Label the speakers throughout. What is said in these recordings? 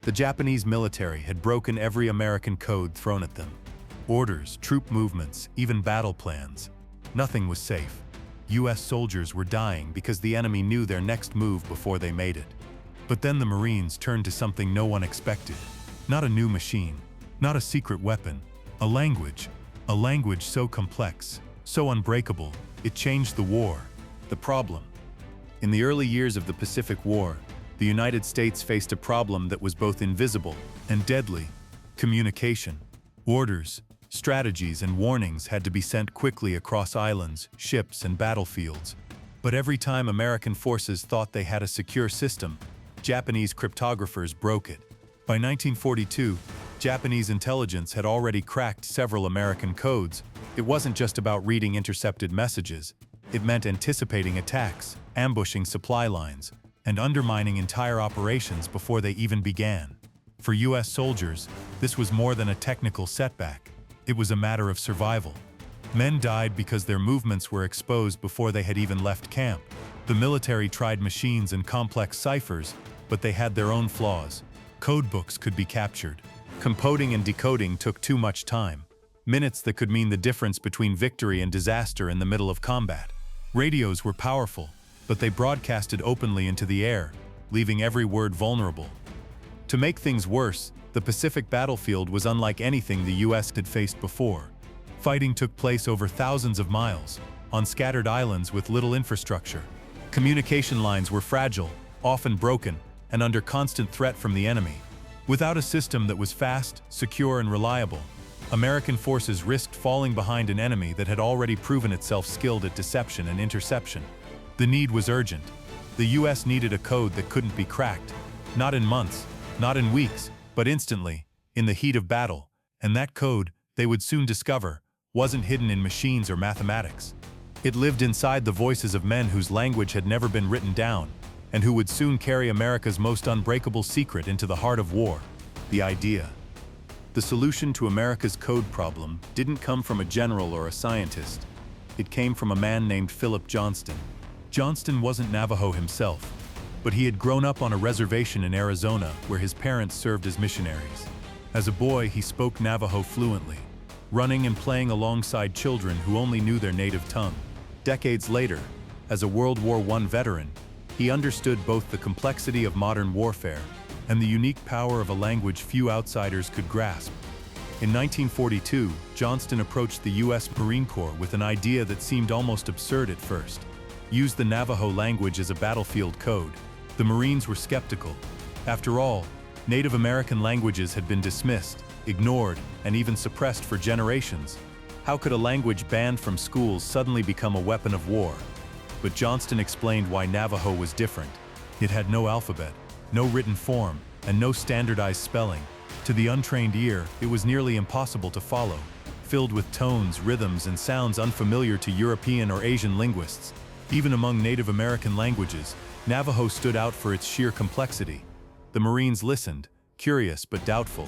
Speaker 1: The Japanese military had broken every American code thrown at them. Orders, troop movements, even battle plans. Nothing was safe. US soldiers were dying because the enemy knew their next move before they made it. But then the Marines turned to something no one expected. Not a new machine, not a secret weapon, a language. A language so complex, so unbreakable, it changed the war. The problem. In the early years of the Pacific War, the United States faced a problem that was both invisible and deadly: communication. Orders, strategies, and warnings had to be sent quickly across islands, ships, and battlefields. But every time American forces thought they had a secure system, Japanese cryptographers broke it. By 1942, Japanese intelligence had already cracked several American codes. It wasn't just about reading intercepted messages. It meant anticipating attacks, ambushing supply lines, and undermining entire operations before they even began. For US soldiers, this was more than a technical setback. It was a matter of survival. Men died because their movements were exposed before they had even left camp. The military tried machines and complex ciphers, but they had their own flaws. Code books could be captured. Composing and decoding took too much time. Minutes that could mean the difference between victory and disaster in the middle of combat. Radios were powerful, but they broadcasted openly into the air, leaving every word vulnerable. To make things worse, the Pacific battlefield was unlike anything the US had faced before. Fighting took place over thousands of miles, on scattered islands with little infrastructure. Communication lines were fragile, often broken, and under constant threat from the enemy. Without a system that was fast, secure, and reliable, American forces risked falling behind an enemy that had already proven itself skilled at deception and interception. The need was urgent. The US needed a code that couldn't be cracked, not in months, not in weeks, but instantly, in the heat of battle. And that code, they would soon discover, wasn't hidden in machines or mathematics. It lived inside the voices of men whose language had never been written down, and who would soon carry America's most unbreakable secret into the heart of war: the idea. The solution to America's code problem didn't come from a general or a scientist. It came from a man named Philip Johnston. Johnston wasn't Navajo himself, but he had grown up on a reservation in Arizona where his parents served as missionaries. As a boy, he spoke Navajo fluently, running and playing alongside children who only knew their native tongue. Decades later, as a World War I veteran, he understood both the complexity of modern warfare and the unique power of a language few outsiders could grasp. In 1942, Johnston approached the US Marine Corps with an idea that seemed almost absurd at first: use the Navajo language as a battlefield code. The Marines were skeptical. After all, Native American languages had been dismissed, ignored, and even suppressed for generations. How could a language banned from schools suddenly become a weapon of war? But Johnston explained why Navajo was different. It had no alphabet, no written form, and no standardized spelling. To the untrained ear, it was nearly impossible to follow, filled with tones, rhythms, and sounds unfamiliar to European or Asian linguists. Even among Native American languages, Navajo stood out for its sheer complexity. The Marines listened, curious but doubtful.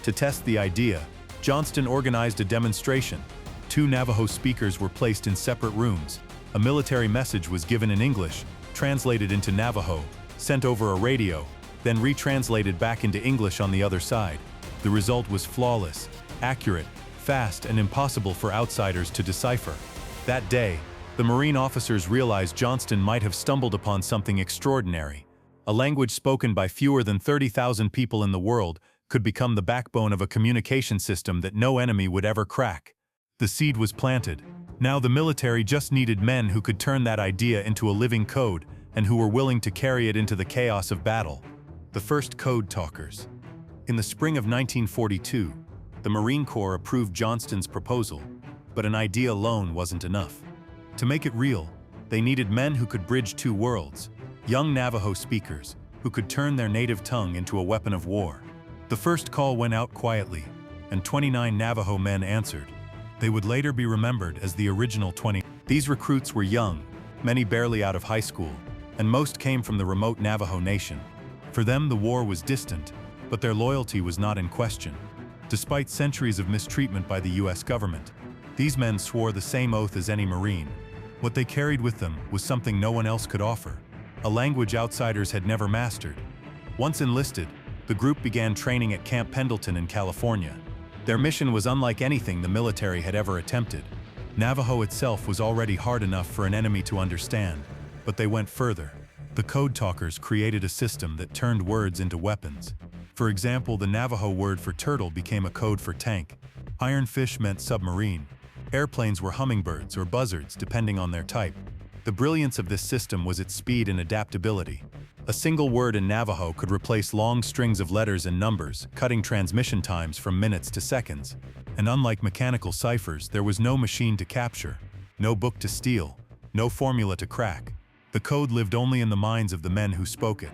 Speaker 1: To test the idea, Johnston organized a demonstration. 2 Navajo speakers were placed in separate rooms. A military message was given in English, translated into Navajo, sent over a radio, then retranslated back into English on the other side. The result was flawless, accurate, fast, and impossible for outsiders to decipher. That day, the Marine officers realized Johnston might have stumbled upon something extraordinary. A language spoken by fewer than 30,000 people in the world could become the backbone of a communication system that no enemy would ever crack. The seed was planted. Now the military just needed men who could turn that idea into a living code and who were willing to carry it into the chaos of battle. The first code talkers. In the spring of 1942, the Marine Corps approved Johnston's proposal, but an idea alone wasn't enough. To make it real, they needed men who could bridge 2 worlds, young Navajo speakers who could turn their native tongue into a weapon of war. The first call went out quietly, and 29 Navajo men answered. They would later be remembered as the original 20. These recruits were young, many barely out of high school, and most came from the remote Navajo Nation. For them, the war was distant, but their loyalty was not in question. Despite centuries of mistreatment by the US government, these men swore the same oath as any Marine. What they carried with them was something no one else could offer, a language outsiders had never mastered. Once enlisted, the group began training at Camp Pendleton in California. Their mission was unlike anything the military had ever attempted. Navajo itself was already hard enough for an enemy to understand, but they went further. The code talkers created a system that turned words into weapons. For example, the Navajo word for turtle became a code for tank. Ironfish meant submarine. Airplanes were hummingbirds or buzzards, depending on their type. The brilliance of this system was its speed and adaptability. A single word in Navajo could replace long strings of letters and numbers, cutting transmission times from minutes to seconds. And unlike mechanical ciphers, there was no machine to capture, no book to steal, no formula to crack. The code lived only in the minds of the men who spoke it.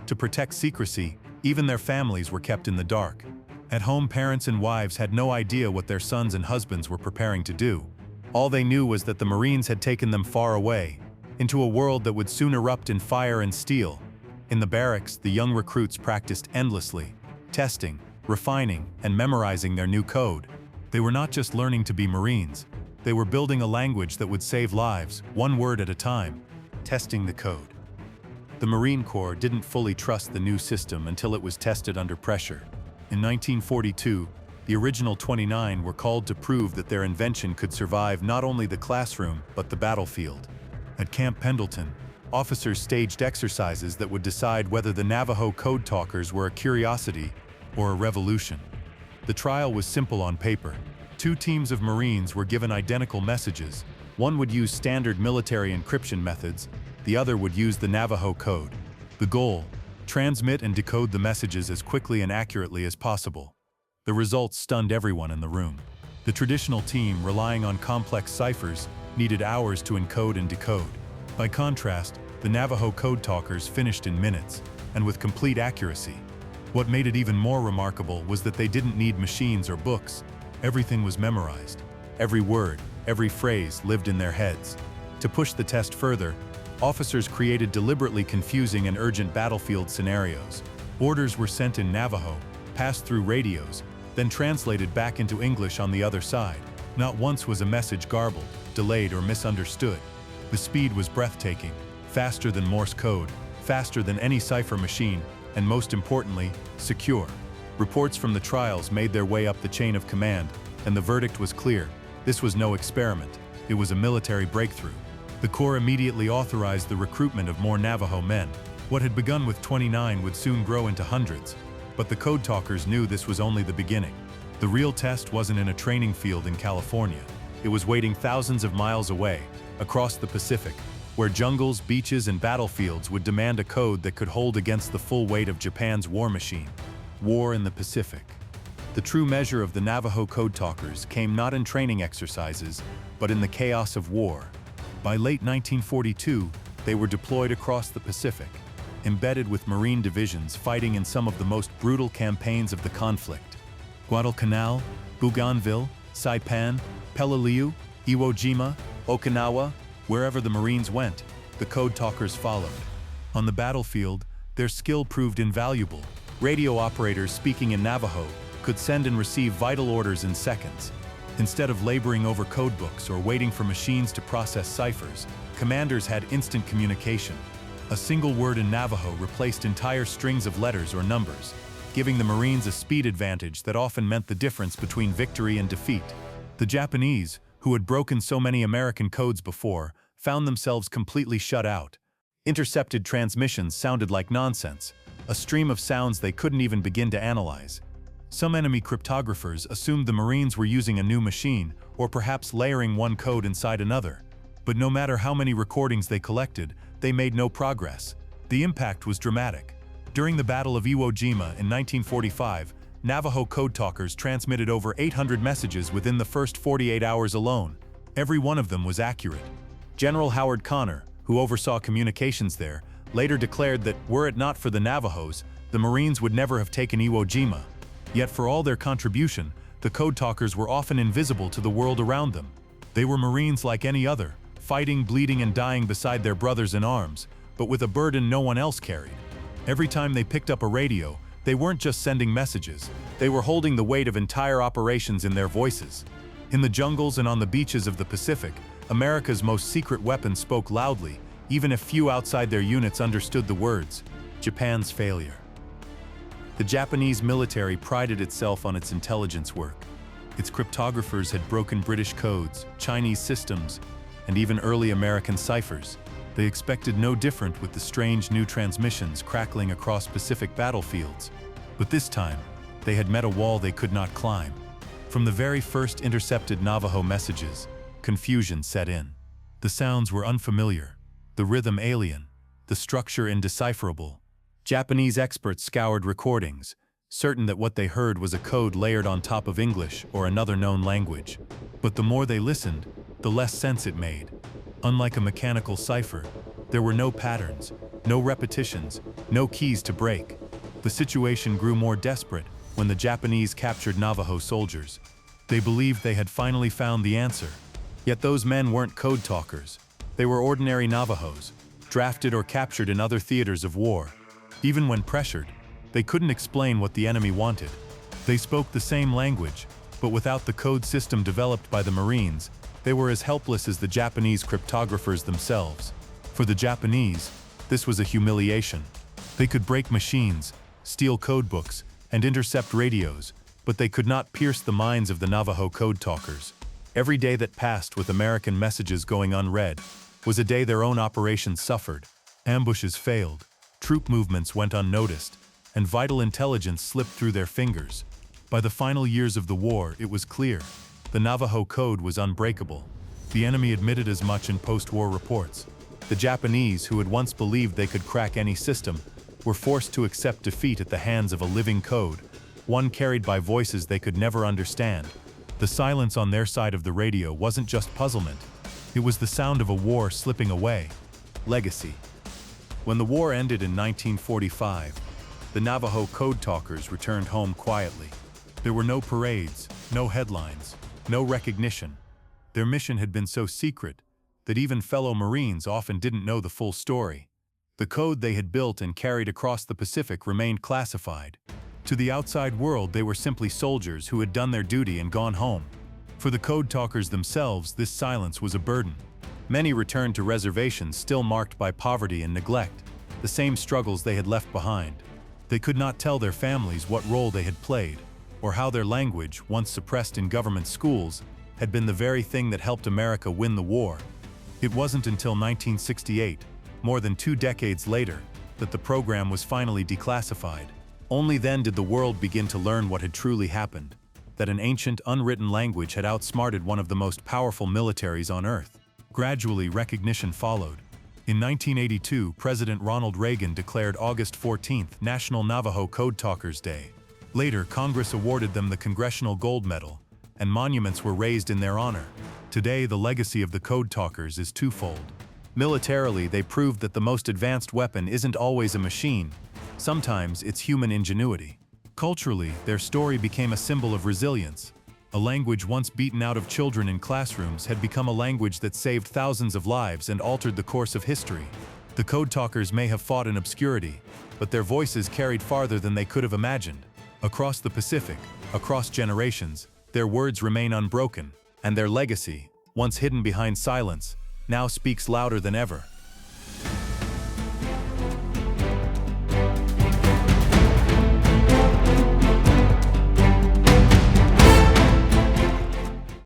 Speaker 1: To protect secrecy, even their families were kept in the dark. At home, parents and wives had no idea what their sons and husbands were preparing to do. All they knew was that the Marines had taken them far away, into a world that would soon erupt in fire and steel. In the barracks, the young recruits practiced endlessly, testing, refining, and memorizing their new code. They were not just learning to be Marines, they were building a language that would save lives, one word at a time, testing the code. The Marine Corps didn't fully trust the new system until it was tested under pressure. In 1942, the original 29 were called to prove that their invention could survive not only the classroom, but the battlefield. At Camp Pendleton, officers staged exercises that would decide whether the Navajo code talkers were a curiosity or a revolution. The trial was simple on paper. Two teams of Marines were given identical messages. One would use standard military encryption methods, the other would use the Navajo code. The goal: transmit and decode the messages as quickly and accurately as possible. The results stunned everyone in the room. The traditional team, relying on complex ciphers, needed hours to encode and decode. By contrast, the Navajo code talkers finished in minutes, and with complete accuracy. What made it even more remarkable was that they didn't need machines or books. Everything was memorized. Every word, every phrase lived in their heads. To push the test further, officers created deliberately confusing and urgent battlefield scenarios. Orders were sent in Navajo, passed through radios, then translated back into English on the other side. Not once was a message garbled, delayed, or misunderstood. The speed was breathtaking, faster than Morse code, faster than any cipher machine, and most importantly, secure. Reports from the trials made their way up the chain of command, and the verdict was clear. This was no experiment, it was a military breakthrough. The Corps immediately authorized the recruitment of more Navajo men. What had begun with 29 would soon grow into hundreds, but the code talkers knew this was only the beginning. The real test wasn't in a training field in California. It was waiting thousands of miles away, across the Pacific, where jungles, beaches, and battlefields would demand a code that could hold against the full weight of Japan's war machine. War in the Pacific. The true measure of the Navajo code talkers came not in training exercises, but in the chaos of war. By late 1942, they were deployed across the Pacific, embedded with Marine divisions fighting in some of the most brutal campaigns of the conflict. Guadalcanal, Bougainville, Saipan, Peleliu, Iwo Jima, Okinawa, wherever the Marines went, the code talkers followed. On the battlefield, their skill proved invaluable. Radio operators speaking in Navajo could send and receive vital orders in seconds. Instead of laboring over codebooks or waiting for machines to process ciphers, commanders had instant communication. A single word in Navajo replaced entire strings of letters or numbers, giving the Marines a speed advantage that often meant the difference between victory and defeat. The Japanese, who had broken so many American codes before, found themselves completely shut out. Intercepted transmissions sounded like nonsense, a stream of sounds they couldn't even begin to analyze. Some enemy cryptographers assumed the Marines were using a new machine, or perhaps layering one code inside another. But no matter how many recordings they collected, they made no progress. The impact was dramatic. During the Battle of Iwo Jima in 1945, Navajo code talkers transmitted over 800 messages within the first 48 hours alone. Every one of them was accurate. General Howard Connor, who oversaw communications there, later declared that were it not for the Navajos, the Marines would never have taken Iwo Jima. Yet for all their contribution, the code talkers were often invisible to the world around them. They were Marines like any other, fighting, bleeding, and dying beside their brothers in arms, but with a burden no one else carried. Every time they picked up a radio, they weren't just sending messages, they were holding the weight of entire operations in their voices. In the jungles and on the beaches of the Pacific, America's most secret weapon spoke loudly, even if few outside their units understood the words: Japan's failure. The Japanese military prided itself on its intelligence work. Its cryptographers had broken British codes, Chinese systems, and even early American ciphers. They expected no different with the strange new transmissions crackling across Pacific battlefields. But this time, they had met a wall they could not climb. From the very first intercepted Navajo messages, confusion set in. The sounds were unfamiliar, the rhythm alien, the structure indecipherable. Japanese experts scoured recordings, certain that what they heard was a code layered on top of English or another known language. But the more they listened, the less sense it made. Unlike a mechanical cipher, there were no patterns, no repetitions, no keys to break. The situation grew more desperate when the Japanese captured Navajo soldiers. They believed they had finally found the answer. Yet those men weren't code talkers. They were ordinary Navajos, drafted or captured in other theaters of war. Even when pressured, they couldn't explain what the enemy wanted. They spoke the same language, but without the code system developed by the Marines, they were as helpless as the Japanese cryptographers themselves. For the Japanese, this was a humiliation. They could break machines, steal codebooks, and intercept radios, but they could not pierce the minds of the Navajo code talkers. Every day that passed with American messages going unread was a day their own operations suffered. Ambushes failed, troop movements went unnoticed, and vital intelligence slipped through their fingers. By the final years of the war, it was clear. The Navajo code was unbreakable. The enemy admitted as much in post-war reports. The Japanese, who had once believed they could crack any system, were forced to accept defeat at the hands of a living code, one carried by voices they could never understand. The silence on their side of the radio wasn't just puzzlement. It was the sound of a war slipping away. Legacy. When the war ended in 1945, the Navajo code talkers returned home quietly. There were no parades, no headlines, no recognition. Their mission had been so secret that even fellow Marines often didn't know the full story. The code they had built and carried across the Pacific remained classified. To the outside world, they were simply soldiers who had done their duty and gone home. For the code talkers themselves, this silence was a burden. Many returned to reservations still marked by poverty and neglect, the same struggles they had left behind. They could not tell their families what role they had played, or how their language, once suppressed in government schools, had been the very thing that helped America win the war. It wasn't until 1968, more than 2 decades later, that the program was finally declassified. Only then did the world begin to learn what had truly happened, that an ancient, unwritten language had outsmarted one of the most powerful militaries on Earth. Gradually, recognition followed. In 1982, President Ronald Reagan declared August 14th National Navajo Code Talkers Day. Later, Congress awarded them the Congressional Gold Medal, and monuments were raised in their honor. Today, the legacy of the Code Talkers is twofold. Militarily, they proved that the most advanced weapon isn't always a machine. Sometimes it's human ingenuity. Culturally, their story became a symbol of resilience. A language once beaten out of children in classrooms had become a language that saved thousands of lives and altered the course of history. The code talkers may have fought in obscurity, but their voices carried farther than they could have imagined. Across the Pacific, across generations, their words remain unbroken, and their legacy, once hidden behind silence, now speaks louder than ever.